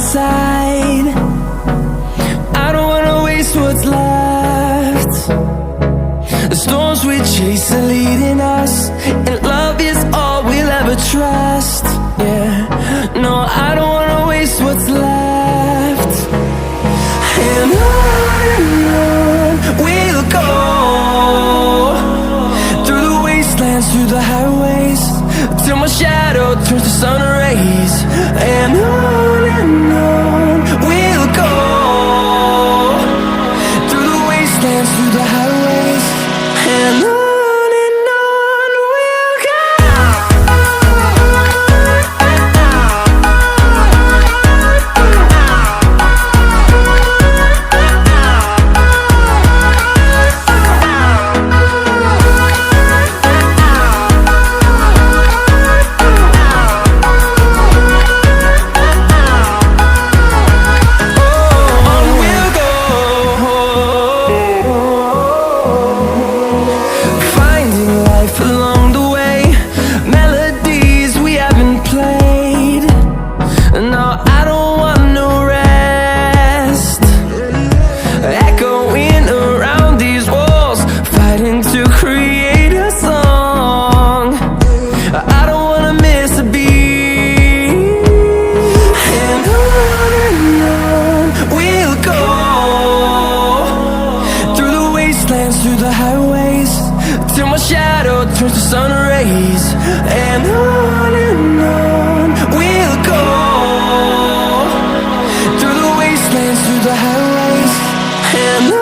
side. I don't wanna waste what's left. The storms we chase are leading us, and love is all we'll ever trust. Yeah, no, I don't wanna waste what's left. And on we'll go, through the wastelands, through the highways, till my shadow turns to sun rays. And on we'll go, through the wastelands, through the highways, and on we'll go. Through the highways, till my shadow turns to sun rays. And on we'll go, through the wastelands, through the highways, and on.